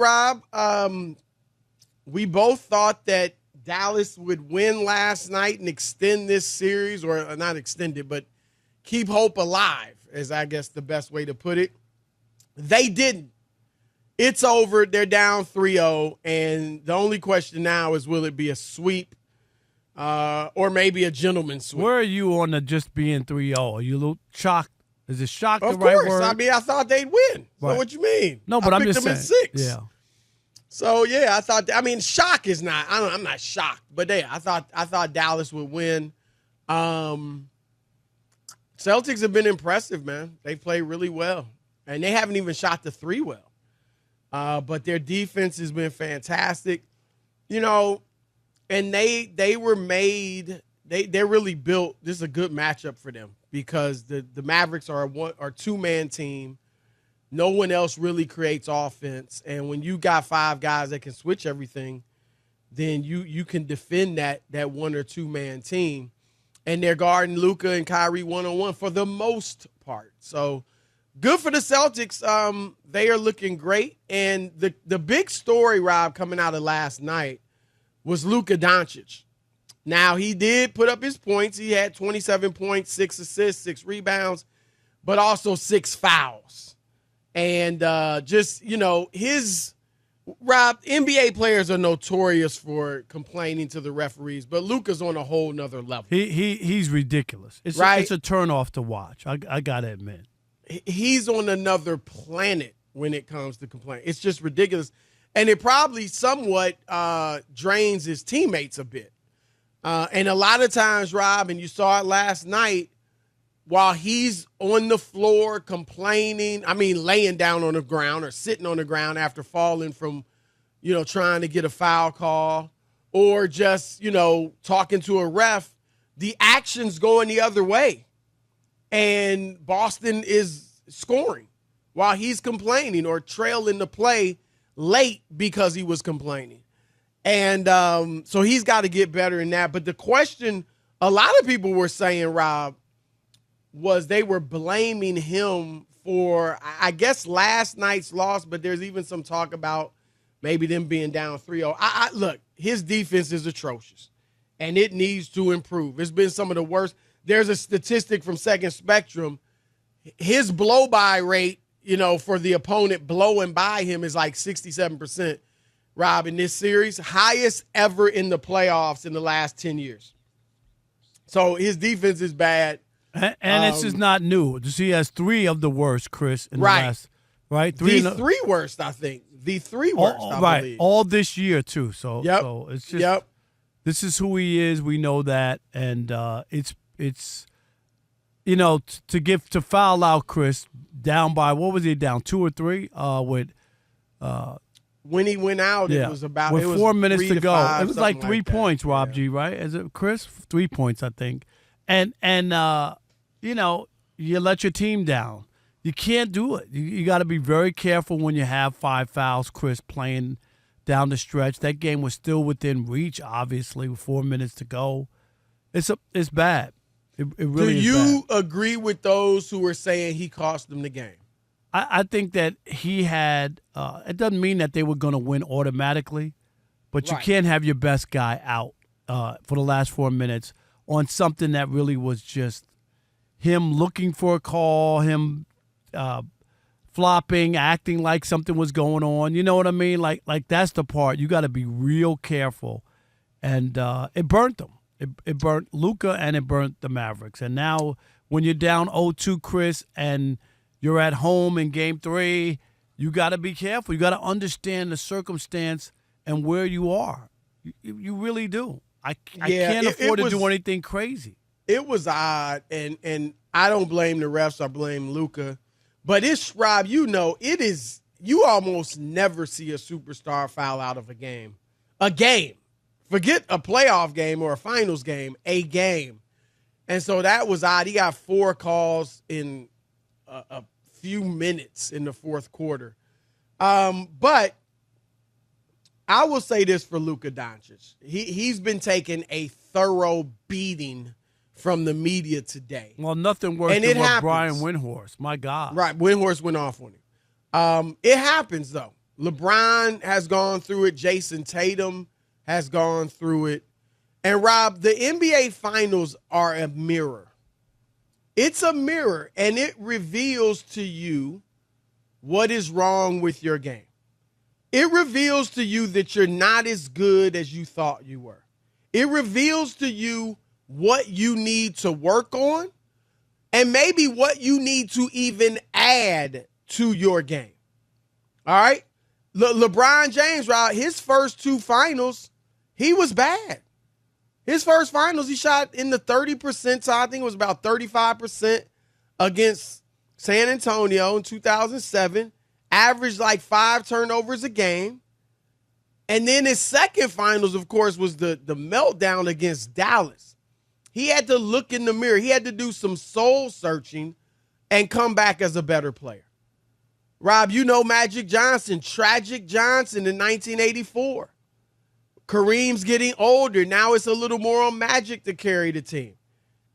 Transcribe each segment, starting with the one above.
Rob. We both thought that Dallas would win last night and extend this series, or not extend it, but keep hope alive, is I guess the best way to put it. They didn't. It's over. They're down 3-0, and the only question now is, will it be a sweep or maybe a gentleman's sweep? Where are you on the just being 3-0? Are you a little shocked? Is it shocked the Of right course. word? I mean, I thought they'd win. Right. So what you mean? No, but I I'm picked just them saying. at 6. Yeah. So yeah, I thought. I mean, shock is not. I'm not shocked, but yeah, I thought Dallas would win. Celtics have been impressive, man. They play really well, and they haven't even shot the 3 well. But their defense has been fantastic, and they were made. They're really built. This is a good matchup for them because the Mavericks are a 2-man team. No one else really creates offense. And when you got 5 guys that can switch everything, then you can defend that 1 or 2-man team. And they're guarding Luka and Kyrie one-on-one for the most part. So good for the Celtics. They are looking great. And the big story, Rob, coming out of last night was Luka Doncic. Now, he did put up his points. He had 27 points, 6 assists, 6 rebounds, but also 6 fouls. And Rob, NBA players are notorious for complaining to the referees, but Luka's on a whole nother level. He's ridiculous. It's a turnoff to watch. I got to admit. He's on another planet when it comes to complaining. It's just ridiculous. And it probably somewhat drains his teammates a bit. And a lot of times, Rob, and you saw it last night, while he's on the floor complaining, laying down on the ground or sitting on the ground after falling from, trying to get a foul call or just, talking to a ref, the action's going the other way. And Boston is scoring while he's complaining or trailing the play late because he was complaining. And so he's got to get better in that. But the question a lot of people were saying, Rob, was they were blaming him for, I guess, last night's loss, but there's even some talk about maybe them being down 3-0. Look, his defense is atrocious, and it needs to improve. It's been some of the worst. There's a statistic from Second Spectrum. His blow-by rate, for the opponent blowing by him is like 67%, Rob, in this series. Highest ever in the playoffs in the last 10 years. So his defense is bad. And this is not new. He has 3 of the worst, Chris, in the last, right? Three worst, I think. The 3 worst, I believe. All this year, too. So, yep. So it's just, this is who he is. We know that. And it's to foul out Chris down by, what was he down, 2 or 3? When he went out, it was about, with 4 minutes to go. 5, it was like 3 points, Rob G, right? Is it Chris? 3 points, I think. And you let your team down. You can't do it. You got to be very careful when you have 5 fouls, Chris, playing down the stretch. That game was still within reach, obviously, with 4 minutes to go. It's bad. It really is bad. Do you agree with those who were saying he cost them the game? I think that he had it doesn't mean that they were going to win automatically, but you can't have your best guy out for the last 4 minutes on something that really was just him looking for a call, him flopping, acting like something was going on. You know what I mean? Like that's the part. You got to be real careful. And it burnt them. It burnt Luka and it burnt the Mavericks. And now when you're down 0-2, Chris, and you're at home in Game 3, you got to be careful. You got to understand the circumstance and where you are. You really do. I can't afford to do anything crazy. It was odd, and I don't blame the refs. I blame Luka. But it's, Rob, it is, you almost never see a superstar foul out of a game. A game. Forget a playoff game or a finals game, a game. And so that was odd. He got 4 calls in a few minutes in the fourth quarter. But I will say this for Luka Doncic. He's been taking a thorough beating from the media today. Well, nothing worse than what Brian Windhorst. My God. Right, Windhorst went off on him. It happens, though. LeBron has gone through it. Jason Tatum has gone through it. And, Rob, the NBA Finals are a mirror. It's a mirror, and it reveals to you what is wrong with your game. It reveals to you that you're not as good as you thought you were. It reveals to you what you need to work on and maybe what you need to even add to your game. All right? LeBron James, Rob, his first 2 finals, he was bad. His first finals, he shot in the 30 percentile. I think it was about 35% against San Antonio in 2007. Averaged like 5 turnovers a game. And then his second finals, of course, was the meltdown against Dallas. He had to look in the mirror. He had to do some soul searching and come back as a better player. Rob, you know Magic Johnson, Tragic Johnson in 1984. Kareem's getting older. Now it's a little more on Magic to carry the team.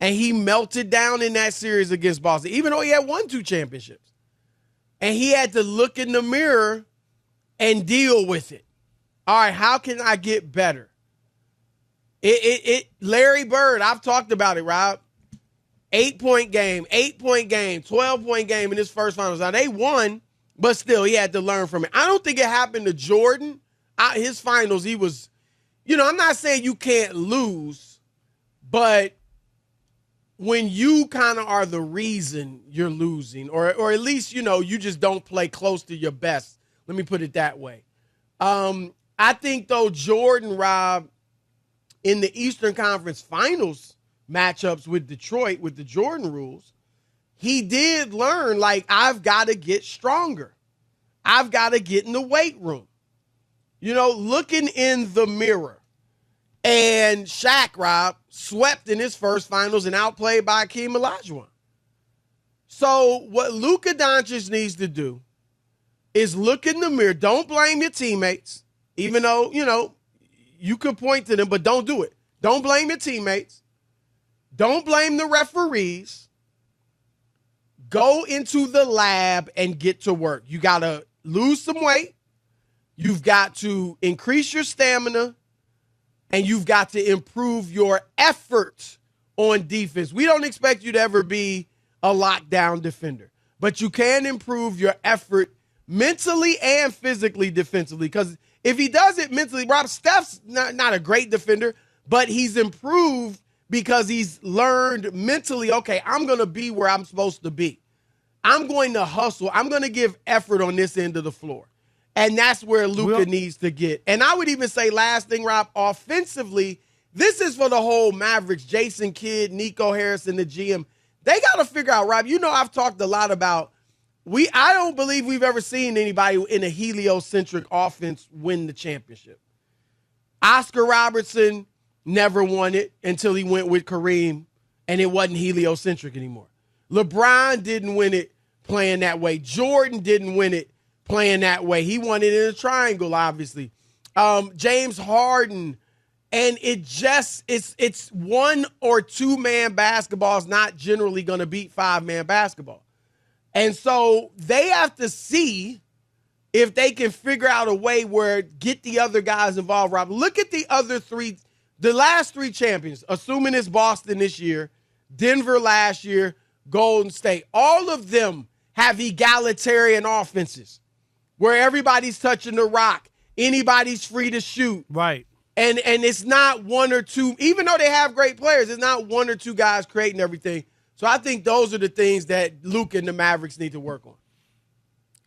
And he melted down in that series against Boston, even though he had won 2 championships. And he had to look in the mirror and deal with it. All right, how can I get better? Larry Bird, I've talked about it, Rob. 8-point game, 8-point game, 12-point game in his first finals. Now, they won, but still, he had to learn from it. I don't think it happened to Jordan. His finals, he was, I'm not saying you can't lose, but when you kind of are the reason you're losing, or at least, you just don't play close to your best. Let me put it that way. I think, though, Jordan, Rob, in the Eastern Conference Finals matchups with Detroit, with the Jordan rules, he did learn, I've got to get stronger. I've got to get in the weight room. Looking in the mirror. And Shaq, Rob, swept in his first finals and outplayed by Hakeem Olajuwon. So what Luka Doncic needs to do is look in the mirror. Don't blame your teammates, even though, you could point to them, but don't do it. Don't blame your teammates. Don't blame the referees. Go into the lab and get to work. You got to lose some weight. You've got to increase your stamina. And you've got to improve your effort on defense. We don't expect you to ever be a lockdown defender, but you can improve your effort mentally and physically defensively. Because if he does it mentally, Rob, Steph's not a great defender, but he's improved because he's learned mentally, okay, I'm going to be where I'm supposed to be. I'm going to hustle. I'm going to give effort on this end of the floor. And that's where Luka needs to get. And I would even say, last thing, Rob, offensively, this is for the whole Mavericks, Jason Kidd, Nico Harrison, the GM. They got to figure out, Rob, I've talked a lot about, I don't believe we've ever seen anybody in a heliocentric offense win the championship. Oscar Robertson never won it until he went with Kareem, and it wasn't heliocentric anymore. LeBron didn't win it playing that way. Jordan didn't win it playing that way. He won it in a triangle, obviously. James Harden, and it's 1 or 2 man basketball is not generally going to beat 5-man basketball. And so they have to see if they can figure out a way where get the other guys involved, Rob. Look at the other 3, the last 3 champions, assuming it's Boston this year, Denver last year, Golden State. All of them have egalitarian offenses where everybody's touching the rock. Anybody's free to shoot. Right. And it's not 1 or 2, even though they have great players, it's not 1 or 2 guys creating everything. So I think those are the things that Luka and the Mavericks need to work on.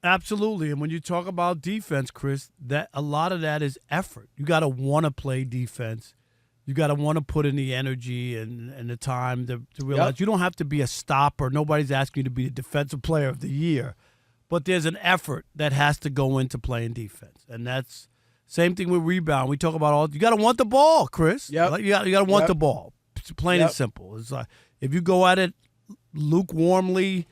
Absolutely. And when you talk about defense, Chris, that a lot of that is effort. You got to want to play defense. You got to want to put in the energy and the time to realize you don't have to be a stopper. Nobody's asking you to be the defensive player of the year. But there's an effort that has to go into playing defense. And that's same thing with rebound. We talk about you got to want the ball, Chris. Yep. You got to want the ball. It's plain and simple. It's like if you go at it lukewarmly,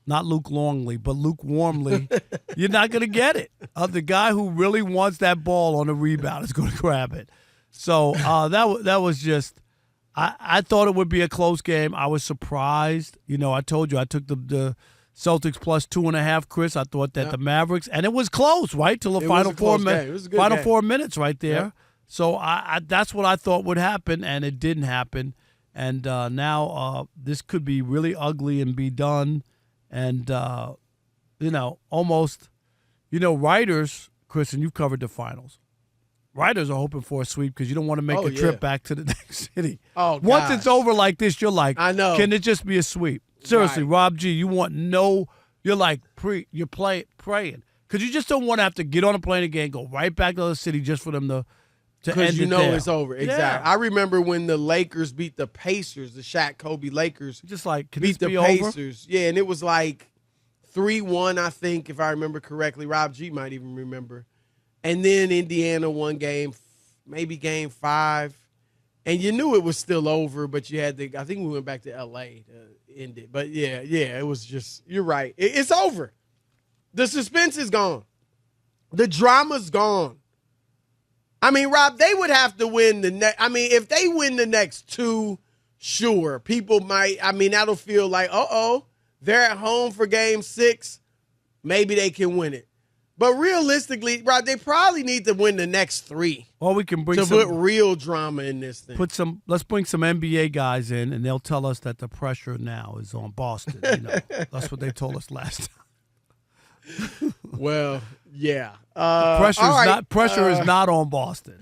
not Luke Longley, but lukewarmly, you're not going to get it. The guy who really wants that ball on the rebound is going to grab it. So that was just I thought it would be a close game. I was surprised. I told you I took the Celtics plus 2.5, Chris. I thought that the Mavericks, and it was close, right, till the final 4 minutes. It was a good final game. 4 minutes right there. Yep. So I that's what I thought would happen, and it didn't happen. And now this could be really ugly and be done. And, almost, writers, Chris, and you've covered the finals. Writers are hoping for a sweep because you don't want to make a trip back to the next city. Oh, Once it's over like this, you're like, I know. Can it just be a sweep? Seriously, Right. Rob G, you want you're like, you're praying. Because you just don't want to have to get on a plane again, go right back to the city just for them to end Because it there. it's over. Exactly. Yeah. I remember when the Lakers beat the Pacers, the Shaq Kobe Lakers Just like, can beat this the be over? Pacers. Yeah, and it was like 3-1, I think, if I remember correctly. Rob G might even remember. And then Indiana won maybe game 5. And you knew it was still over, but you had I think we went back to L.A. to end it. But, yeah, it was just, you're right. It's over. The suspense is gone. The drama's gone. I mean, Rob, they would have to win the next. I mean, if they win the next 2, sure, people might. I mean, that'll feel like, they're at home for game 6. Maybe they can win it. But realistically, Rob, they probably need to win the next 3 Or we can bring to put real drama in this thing. Let's bring some NBA guys in, and they'll tell us that the pressure now is on Boston. That's what they told us last time. Well, yeah. Pressure is not on Boston.